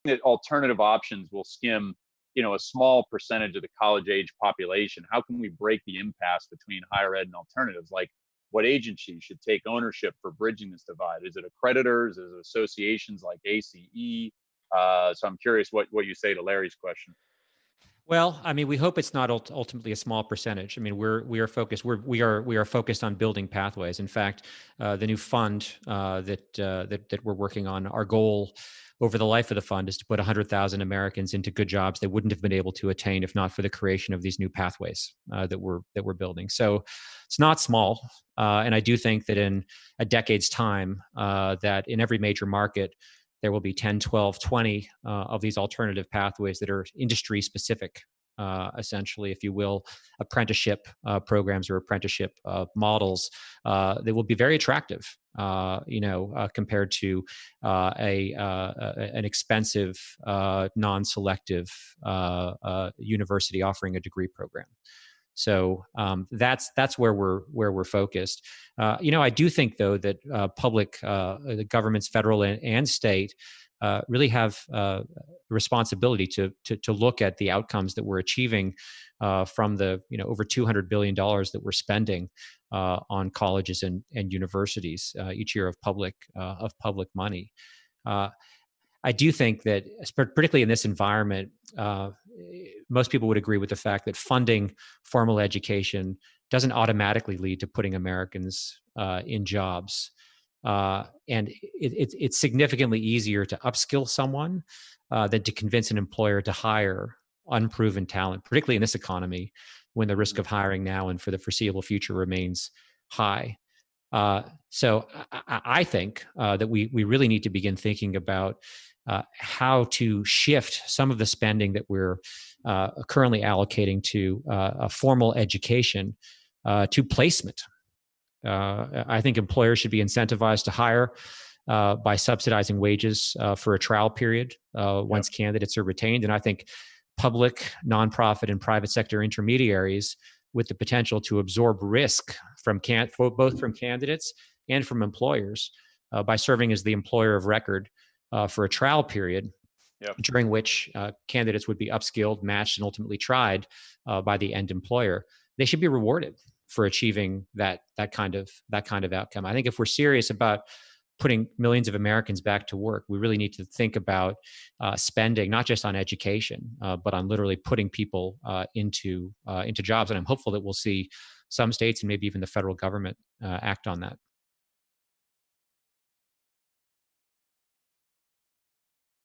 that alternative options will skim, a small percentage of the college age population. How can we break the impasse between higher ed and alternatives? Like, what agency should take ownership for bridging this divide? Is it accreditors? Is it associations like ACE? So I'm curious what you say to Larry's question. Well, I mean, we hope it's not ultimately a small percentage. I mean, we are focused. We are focused on building pathways. In fact, the new fund that we're working on, our goal over the life of the fund is to put 100,000 Americans into good jobs they wouldn't have been able to attain if not for the creation of these new pathways that we're building. So it's not small, and I do think that in a decade's time, that in every major market there will be 10, 12, 20 of these alternative pathways that are industry specific, essentially, if you will, apprenticeship programs or apprenticeship models that will be very attractive, compared to an expensive, non-selective university offering a degree program. So that's where we're focused. I do think though that the governments, federal and state, really have responsibility to look at the outcomes that we're achieving from the over $200 billion that we're spending on colleges and universities each year of public money. I do think that, particularly in this environment, most people would agree with the fact that funding formal education doesn't automatically lead to putting Americans in jobs. And it's significantly easier to upskill someone than to convince an employer to hire unproven talent, particularly in this economy when the risk of hiring now and for the foreseeable future remains high. So I think that we really need to begin thinking about how to shift some of the spending that we're currently allocating to a formal education to placement. I think employers should be incentivized to hire by subsidizing wages for a trial period once candidates are retained. And I think public, nonprofit, and private sector intermediaries with the potential to absorb risk from both from candidates and from employers by serving as the employer of record for a trial period, during which candidates would be upskilled, matched, and ultimately tried by the end employer. They should be rewarded for achieving that kind of outcome. I think if we're serious about putting millions of Americans back to work, we really need to think about spending not just on education, but on literally putting people into jobs. And I'm hopeful that we'll see some states and maybe even the federal government act on that.